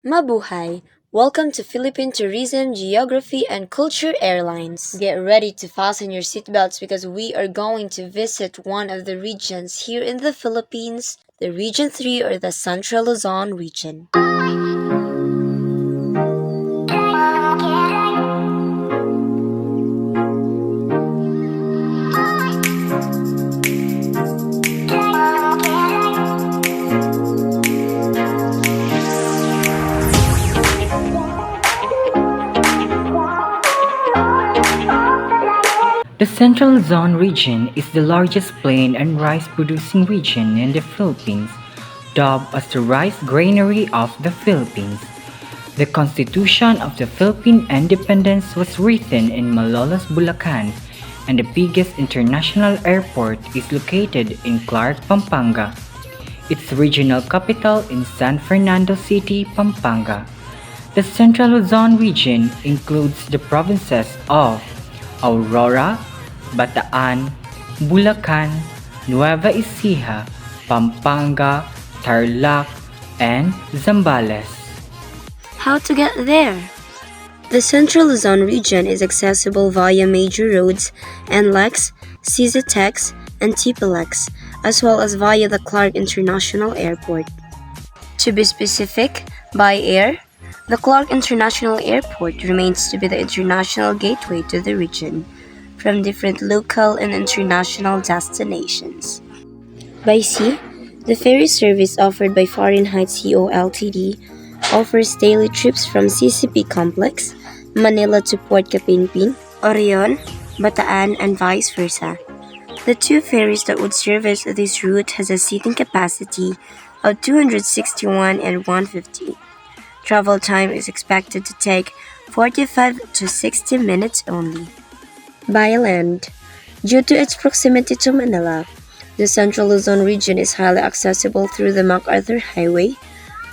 Mabuhay! Welcome to Philippine Tourism, Geography, and Culture Airlines. Get ready to fasten your seatbelts because we are going to visit one of the regions here in the Philippines, the Region 3 or the Central Luzon region. The Central Luzon region is the largest plain and rice-producing region in the Philippines, dubbed as the rice granary of the Philippines. The Constitution of the Philippine Independence was written in Malolos, Bulacan, and the biggest international airport is located in Clark, Pampanga. Its regional capital in San Fernando City, Pampanga. The Central Luzon region includes the provinces of Aurora, Bataan, Bulacan, Nueva Ecija, Pampanga, Tarlac, and Zambales. How to get there? The Central Luzon region is accessible via major roads NLEX, CZTEX, and TPLEX, as well as via the Clark International Airport. To be specific, by air, the Clark International Airport remains to be the international gateway to the region from different local and international destinations. By sea, the ferry service offered by Foreign Heights CO Ltd offers daily trips from CCP Complex, Manila to Port Capinpin, Orion, Bataan, and vice versa. The two ferries that would service this route has a seating capacity of 261 and 150. Travel time is expected to take 45 to 60 minutes only. By land, due to its proximity to Manila, the Central Luzon region is highly accessible through the MacArthur Highway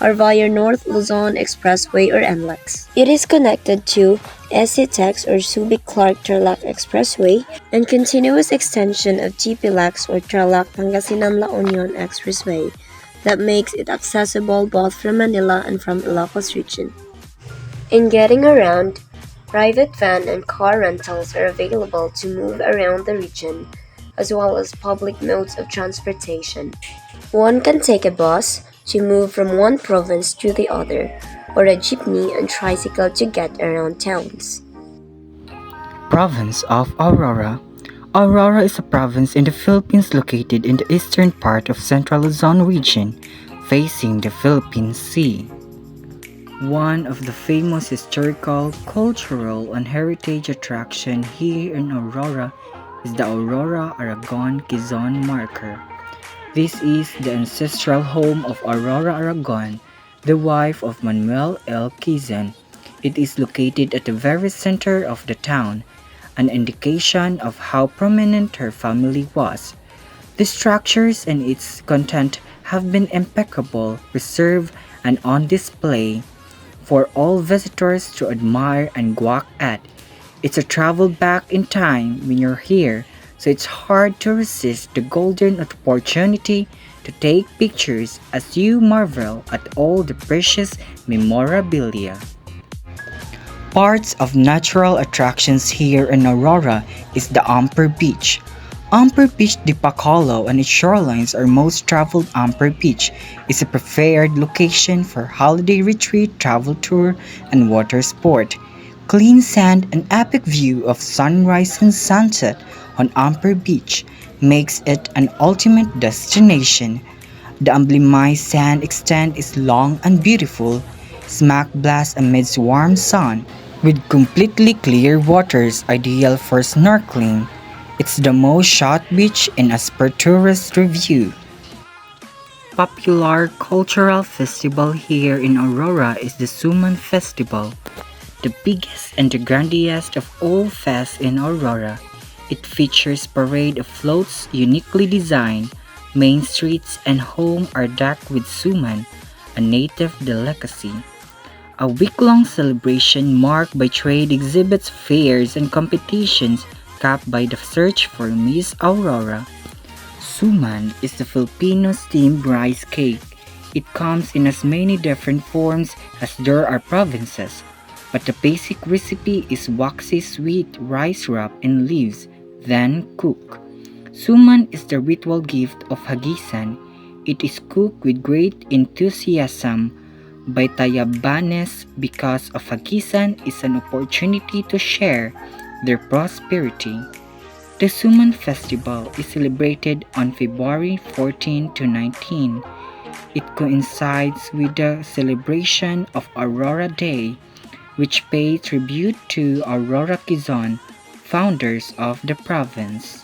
or via North Luzon Expressway or NLEX. It is connected to SCTEX or Subic-Clark-Tarlac Expressway and continuous extension of TPLEX or Tarlac-Pangasinan-La Union Expressway that makes it accessible both from Manila and from Ilocos region. In getting around, private van and car rentals are available to move around the region, as well as public modes of transportation. One can take a bus to move from one province to the other, or a jeepney and tricycle to get around towns. Province of Aurora. Aurora is a province in the Philippines located in the eastern part of Central Luzon region, facing the Philippine Sea. One of the famous historical, cultural, and heritage attraction here in Aurora is the Aurora Aragon Quezon marker. This is the ancestral home of Aurora Aragon, the wife of Manuel L. Quezon. It is located at the very center of the town, an indication of how prominent her family was. The structures and its content have been impeccable, preserved, and on display for all visitors to admire and gawk at. It's a travel back in time when you're here, so it's hard to resist the golden opportunity to take pictures as you marvel at all the precious memorabilia. Parts of natural attractions here in Aurora is the Amper Beach. Amper Beach de Pacolo and its shorelines are most traveled. Amper Beach is a preferred location for holiday retreat, travel tour, and water sport. Clean sand and epic view of sunrise and sunset on Amper Beach makes it an ultimate destination. The emblemized sand extent is long and beautiful, smack blast amidst warm sun, with completely clear waters ideal for snorkeling. It's the most shot beach in as per tourist review. Popular cultural festival here in Aurora is the Suman Festival, the biggest and the grandest of all fests in Aurora. It features parade of floats uniquely designed. Main streets and home are decked with suman, a native delicacy. A week-long celebration marked by trade exhibits, fairs, and competitions capped by the search for Miss Aurora. Suman is the Filipino steamed rice cake. It comes in as many different forms as there are provinces, but the basic recipe is waxy sweet rice wrap in leaves, then cook. Suman is the ritual gift of Hagisan. It is cooked with great enthusiasm by Tayabanes because of Hagisan is an opportunity to share their prosperity. The Suman festival is celebrated on February 14 to 19. It coincides with the celebration of Aurora Day, which pays tribute to Aurora Quezon, founders of the province.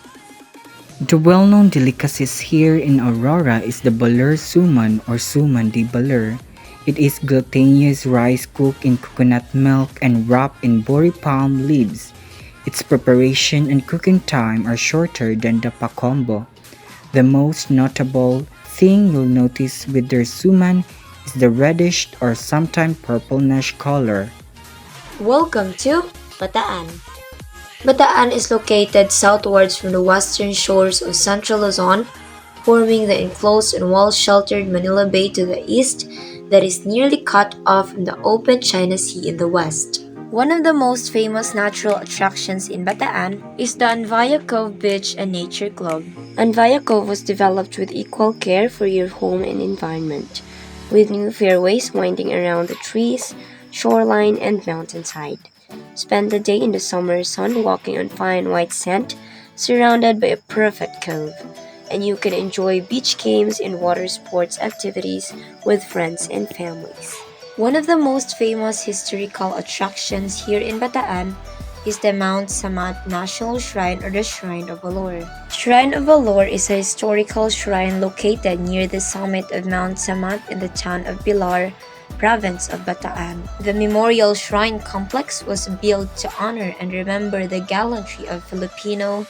The well-known delicacies here in Aurora is the Baler Suman or Suman de Baler. It is glutinous rice cooked in coconut milk and wrapped in bori palm leaves. Its preparation and cooking time are shorter than the Pacombo. The most notable thing you'll notice with their suman is the reddish or sometimes purplish color. Welcome to Bataan. Bataan is located southwards from the western shores of central Luzon, forming the enclosed and well-sheltered Manila Bay to the east that is nearly cut off from the open China Sea in the west. One of the most famous natural attractions in Bataan is the Anvaya Cove Beach and Nature Club. Anvaya Cove was developed with equal care for your home and environment, with new fairways winding around the trees, shoreline, and mountainside. Spend the day in the summer sun walking on fine white sand, surrounded by a perfect cove, and you can enjoy beach games and water sports activities with friends and families. One of the most famous historical attractions here in Bataan is the Mount Samat National Shrine or the Shrine of Valor. Shrine of Valor is a historical shrine located near the summit of Mount Samat in the town of Pilar, province of Bataan. The memorial shrine complex was built to honor and remember the gallantry of Filipino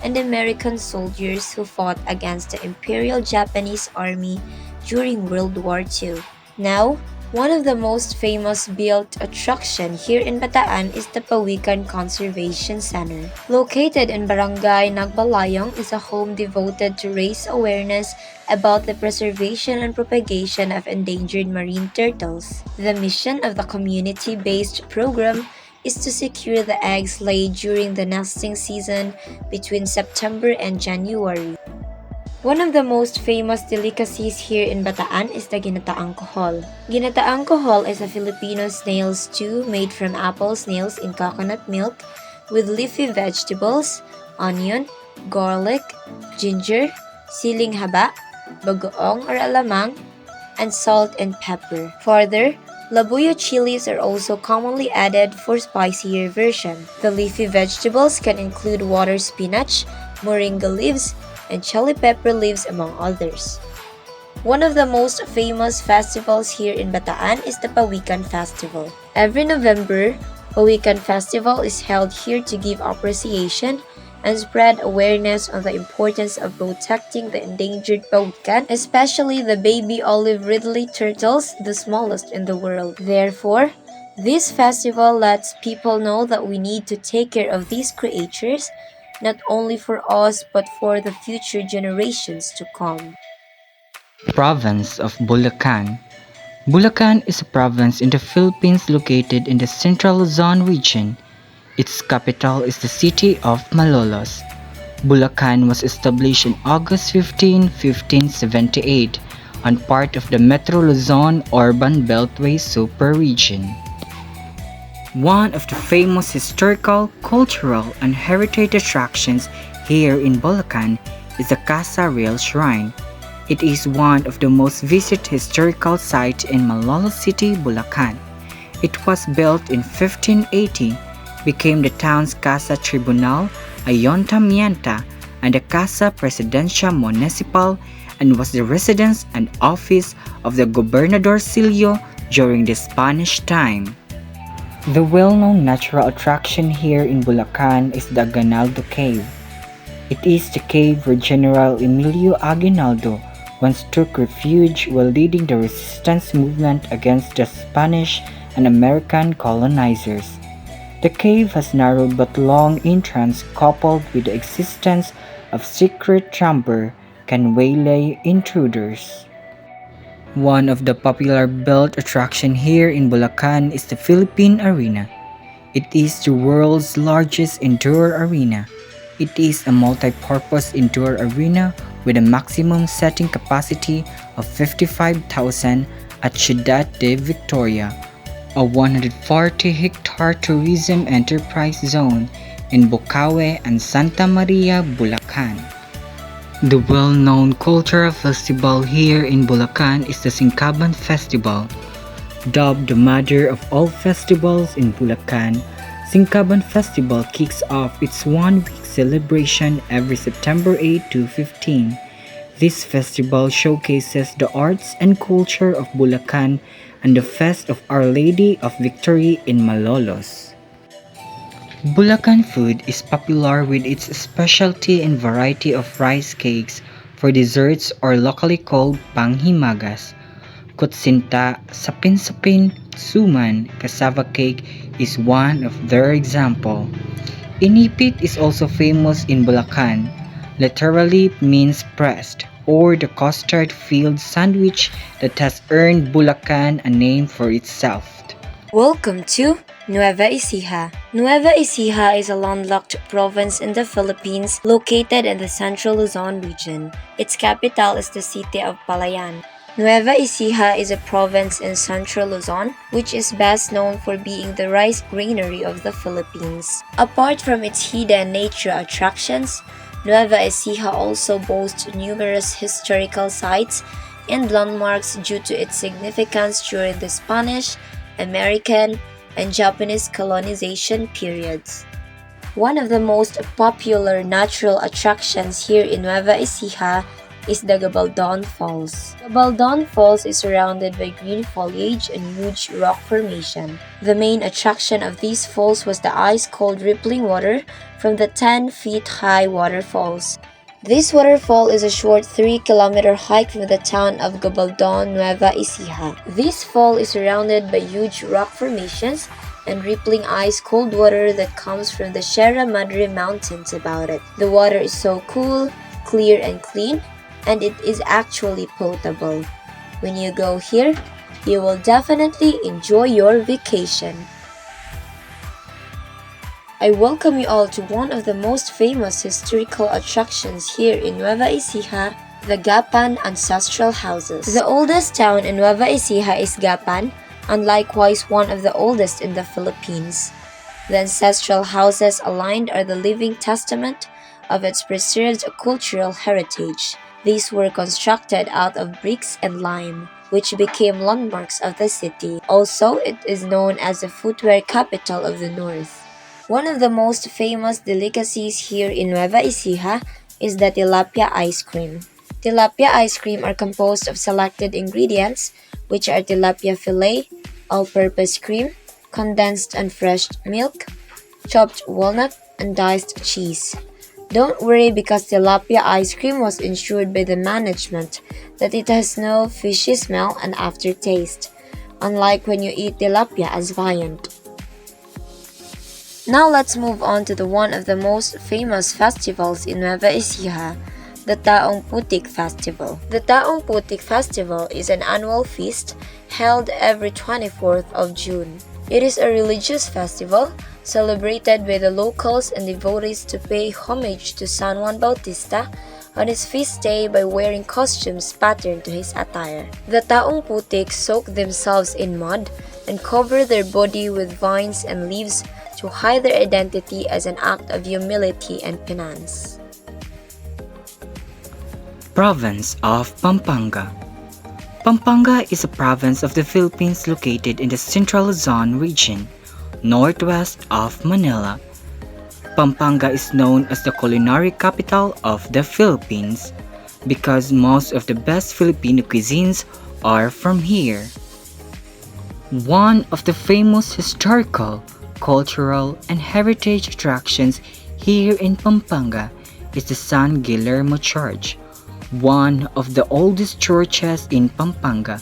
and American soldiers who fought against the Imperial Japanese Army during World War II. Now, one of the most famous built attraction here in Bataan is the Pawikan Conservation Center. Located in Barangay Nagbalayong is a home devoted to raise awareness about the preservation and propagation of endangered marine turtles. The mission of the community-based program is to secure the eggs laid during the nesting season between September and January. One of the most famous delicacies here in Bataan is the ginataang kohol. Ginataang kohol is a Filipino snail stew made from apple snails in coconut milk with leafy vegetables, onion, garlic, ginger, siling haba, bagoong or alamang, and salt and pepper. Further, labuyo chilies are also commonly added for spicier version. The leafy vegetables can include water spinach, moringa leaves, and chili pepper leaves among others. One of the most famous festivals here in Bataan is the Pawikan Festival. Every November, Pawikan Festival is held here to give appreciation and spread awareness on the importance of protecting the endangered pawikan, especially the baby olive ridley turtles, the smallest in the world. Therefore, this festival lets people know that we need to take care of these creatures, not only for us but for the future generations to come. Province of Bulacan. Bulacan is a province in the Philippines located in the Central Luzon region. Its capital is the city of Malolos. Bulacan was established on August 15, 1578, on part of the Metro Luzon Urban Beltway Superregion. One of the famous historical, cultural, and heritage attractions here in Bulacan is the Casa Real Shrine. It is one of the most visited historical sites in Malolos City, Bulacan. It was built in 1580, became the town's Casa Tribunal, Ayuntamiento, and the Casa Presidencia Municipal, and was the residence and office of the Gobernador Silio during the Spanish time. The well-known natural attraction here in Bulacan is the Aguinaldo Cave. It is the cave where General Emilio Aguinaldo once took refuge while leading the resistance movement against the Spanish and American colonizers. The cave has narrow but long entrance coupled with the existence of secret chamber can waylay intruders. One of the popular built attraction here in Bulacan is the Philippine Arena. It is the world's largest indoor arena. It is a multi-purpose indoor arena with a maximum seating capacity of 55,000 at Ciudad de Victoria, a 140-hectare tourism enterprise zone in Bocaue and Santa Maria, Bulacan. The well-known cultural festival here in Bulacan is the Singkaban Festival. Dubbed the mother of all festivals in Bulacan, Singkaban Festival kicks off its one-week celebration every September 8 to 15. This festival showcases the arts and culture of Bulacan and the Fest of Our Lady of Victory in Malolos. Bulacan food is popular with its specialty and variety of rice cakes for desserts or locally called panghimagas. Kutsinta, sapin-sapin, suman, cassava cake is one of their example. Inipit is also famous in Bulacan, literally means pressed, or the custard-filled sandwich that has earned Bulacan a name for itself. Welcome to Nueva Ecija. Nueva Ecija is a landlocked province in the Philippines located in the central Luzon region. Its capital is the city of Palayan. Nueva Ecija is a province in central Luzon, which is best known for being the rice granary of the Philippines. Apart from its hidden nature attractions, Nueva Ecija also boasts numerous historical sites and landmarks due to its significance during the Spanish, American, and Japanese colonization periods. One of the most popular natural attractions here in Nueva Ecija is the Gabaldon Falls. Gabaldon Falls is surrounded by green foliage and huge rock formation. The main attraction of these falls was the ice-cold rippling water from the 10-feet-high waterfalls. This waterfall is a short 3-kilometer hike from the town of Gabaldon, Nueva Ecija. This fall is surrounded by huge rock formations and rippling ice-cold water that comes from the Sierra Madre Mountains about it. The water is so cool, clear, and clean, and it is actually potable. When you go here, you will definitely enjoy your vacation. I welcome you all to one of the most famous historical attractions here in Nueva Ecija, the Gapan Ancestral Houses. The oldest town in Nueva Ecija is Gapan, and likewise one of the oldest in the Philippines. The ancestral houses aligned are the living testament of its preserved cultural heritage. These were constructed out of bricks and lime, which became landmarks of the city. Also, it is known as the footwear capital of the north. One of the most famous delicacies here in Nueva Ecija is the tilapia ice cream. Tilapia ice cream are composed of selected ingredients, which are tilapia fillet, all-purpose cream, condensed and fresh milk, chopped walnut, and diced cheese. Don't worry because tilapia ice cream was ensured by the management that it has no fishy smell and aftertaste, unlike when you eat tilapia as viand. Now let's move on to one of the most famous festivals in Nueva Ecija, the Taong Putik Festival. The Taong Putik Festival is an annual feast held every 24th of June. It is a religious festival celebrated by the locals and devotees to pay homage to San Juan Bautista on his feast day by wearing costumes patterned to his attire. The Taong Putik soak themselves in mud and cover their body with vines and leaves to hide their identity as an act of humility and penance. Province of Pampanga. Pampanga is a province of the Philippines located in the Central Luzon region, northwest of Manila. Pampanga is known as the culinary capital of the Philippines because most of the best Filipino cuisines are from here. One of the famous historical, cultural, and heritage attractions here in Pampanga is the San Guillermo Church, one of the oldest churches in Pampanga.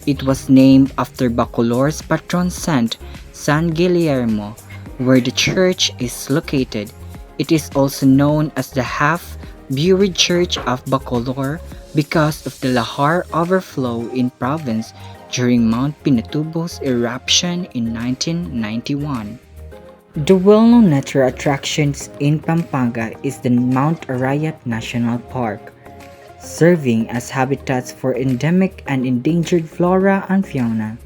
It was named after Bacolor's patron saint, San Guillermo, where the church is located. It is also known as the half-buried church of Bacolor because of the lahar overflow in province during Mount Pinatubo's eruption in 1991. The well-known natural attractions in Pampanga is the Mount Arayat National Park, serving as habitats for endemic and endangered flora and fauna.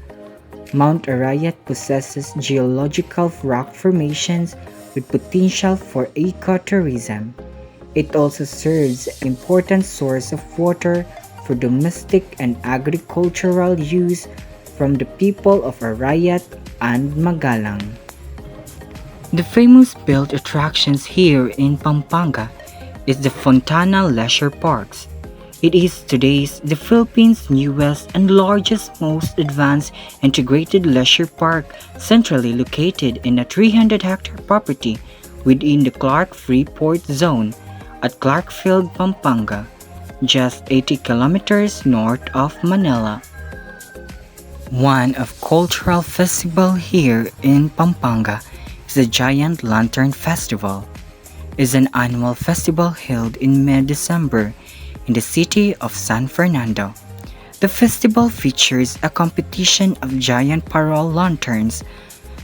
Mount Arayat possesses geological rock formations with potential for ecotourism. It also serves an important source of water for domestic and agricultural use from the people of Arayat and Magalang. The famous built attractions here in Pampanga is the Fontana Leisure Parks. It is today's the Philippines' newest and largest most advanced integrated leisure park centrally located in a 300-hectare property within the Clark Freeport Zone at Clarkfield, Pampanga, just 80 kilometers north of Manila. One of cultural festival here in Pampanga is the Giant Lantern Festival. It is an annual festival held in mid-December in the city of San Fernando. The festival features a competition of giant parole lanterns.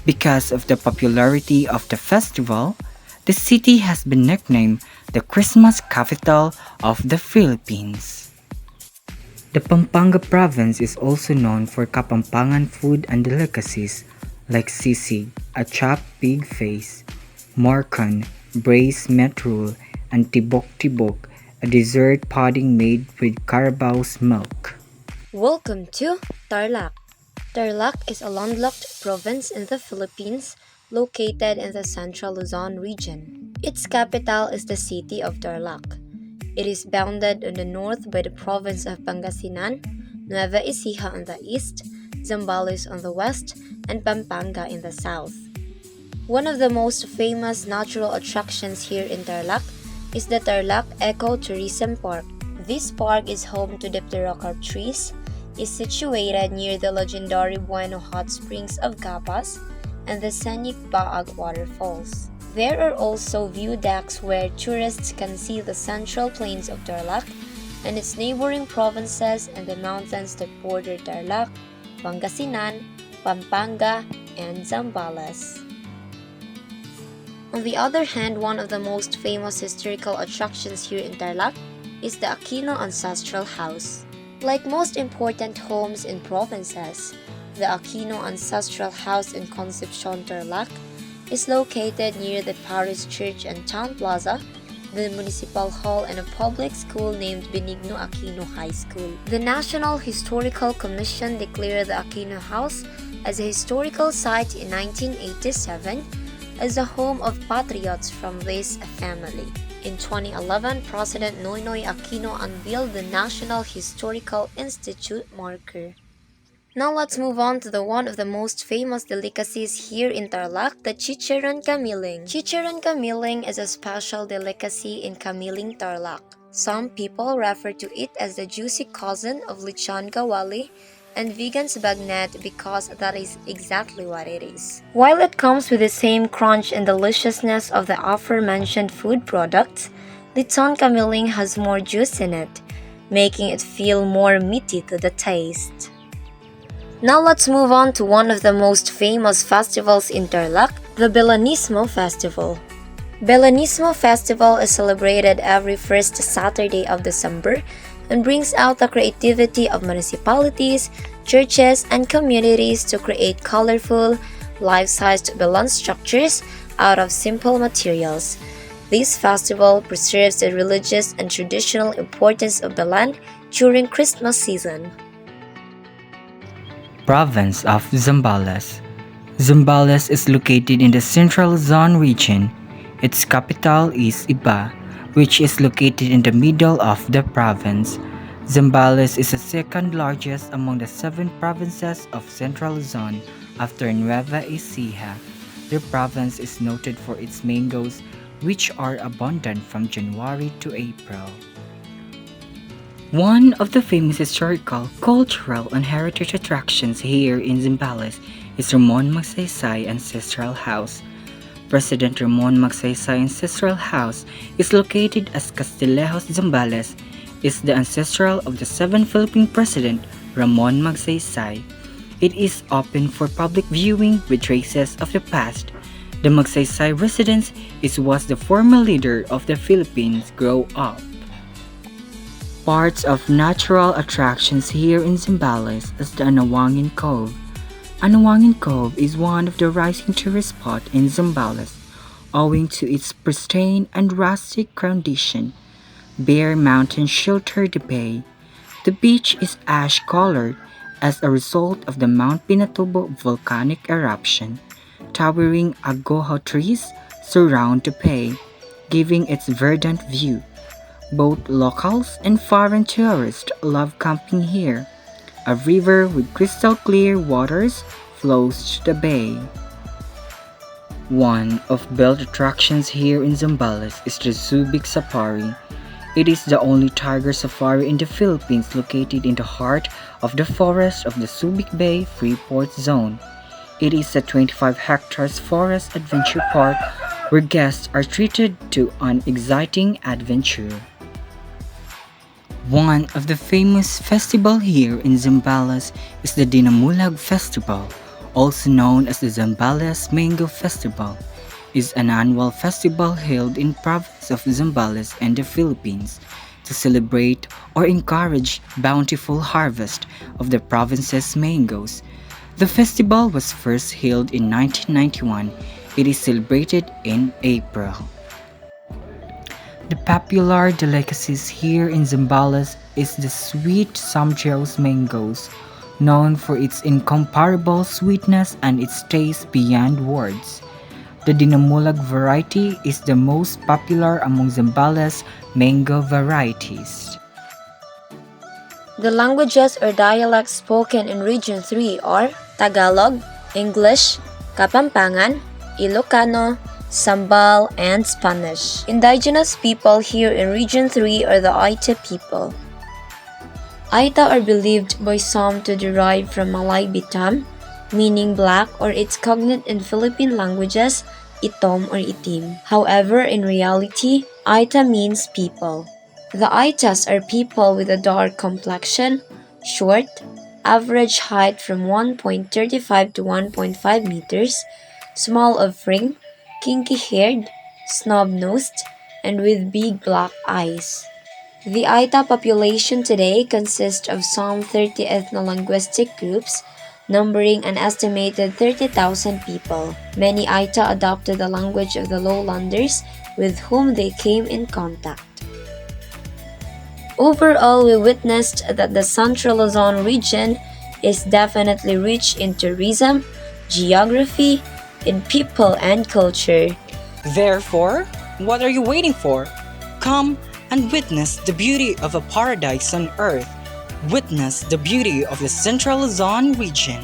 Because of the popularity of the festival, the city has been nicknamed the Christmas capital of the Philippines. The Pampanga province is also known for Kapampangan food and delicacies like sisig, a chopped pig face, morcon, braised metrul, and tibok-tibok, a dessert pudding made with Carabao's milk. Welcome to Tarlac. Tarlac is a landlocked province in the Philippines located in the central Luzon region. Its capital is the city of Tarlac. It is bounded on the north by the province of Pangasinan, Nueva Ecija on the east, Zambales on the west, and Pampanga in the south. One of the most famous natural attractions here in Tarlac is the Tarlac Eco-Tourism Park. This park is home to Dipterocarp trees, is situated near the legendary Buñao hot springs of Capas and the scenic Baag waterfalls. There are also view decks where tourists can see the central plains of Tarlac and its neighboring provinces and the mountains that border Tarlac, Pangasinan, Pampanga, and Zambales. On the other hand, one of the most famous historical attractions here in Tarlac is the Aquino Ancestral House. Like most important homes in provinces, the Aquino Ancestral House in Concepcion, Tarlac is located near the Parish Church and Town Plaza, the Municipal Hall, and a public school named Benigno Aquino High School. The National Historical Commission declared the Aquino House as a historical site in 1987 as a home of patriots from this family. In 2011, President Noynoy Aquino unveiled the National Historical Institute marker. Now let's move on to one of the most famous delicacies here in Tarlac, the Chicharon Kamiling. Chicharon Kamiling is a special delicacy in Kamiling, Tarlac. Some people refer to it as the juicy cousin of lechon kawali and vegan's bagnet because that is exactly what it is. While it comes with the same crunch and deliciousness of the aforementioned food products, lechon kamiling has more juice in it, making it feel more meaty to the taste. Now let's move on to one of the most famous festivals in Tarlac, the Belanismo Festival. Belanismo Festival is celebrated every first Saturday of December and brings out the creativity of municipalities, churches, and communities to create colorful, life-sized Belan structures out of simple materials. This festival preserves the religious and traditional importance of Belan during Christmas season. Province of Zambales. Zambales is located in the Central Luzon region. Its capital is Iba, which is located in the middle of the province. Zambales is the second largest among the 7 provinces of Central Luzon after Nueva Ecija. The province is noted for its mangoes, which are abundant from January to April. One of the famous historical, cultural, and heritage attractions here in Zambales is Ramon Magsaysay Ancestral House. President Ramon Magsaysay Ancestral House is located at Castillejos, Zambales, is the ancestral of the seventh Philippine President Ramon Magsaysay. It is open for public viewing with traces of the past. The Magsaysay residence was the former leader of the Philippines grow up. Parts of natural attractions here in Zambales is the Anawangin Cove. Anawangin Cove is one of the rising tourist spots in Zambales, owing to its pristine and rustic condition. Bare mountains shelter the bay. The beach is ash-colored as a result of the Mount Pinatubo volcanic eruption. Towering agoho trees surround the bay, giving its verdant view. Both locals and foreign tourists love camping here. A river with crystal clear waters flows to the bay. One of built attractions here in Zambales is the Subic Safari. It is the only tiger safari in the Philippines located in the heart of the forest of the Subic Bay Freeport Zone. It is a 25 hectares forest adventure park where guests are treated to an exciting adventure. One of the famous festivals here in Zambales is the Dinamulag Festival, also known as the Zambales Mango Festival. It is an annual festival held in province of Zambales and the Philippines to celebrate or encourage bountiful harvest of the province's mangoes. The festival was first held in 1991. It is celebrated in April. The popular delicacies here in Zambales is the sweet Samjiao's mangoes, known for its incomparable sweetness and its taste beyond words. The Dinamulag variety is the most popular among Zambales mango varieties. The languages or dialects spoken in Region 3 are Tagalog, English, Kapampangan, Ilocano, Sambal, and Spanish. Indigenous people here in Region 3 are the Aita people. Aita are believed by some to derive from Malay Bitam, meaning black, or its cognate in Philippine languages, Itom or Itim. However, in reality, Aita means people. The Aitas are people with a dark complexion, short, average height from 1.35 to 1.5 meters, small of frame, kinky-haired, snub-nosed, and with big black eyes. The Aita population today consists of some 30 ethno-linguistic groups, numbering an estimated 30,000 people. Many Aita adopted the language of the lowlanders with whom they came in contact. Overall, we witnessed that the Central Luzon region is definitely rich in tourism, geography, in people and culture. Therefore, what are you waiting for? Come and witness the beauty of a paradise on earth. Witness the beauty of the Central Luzon region.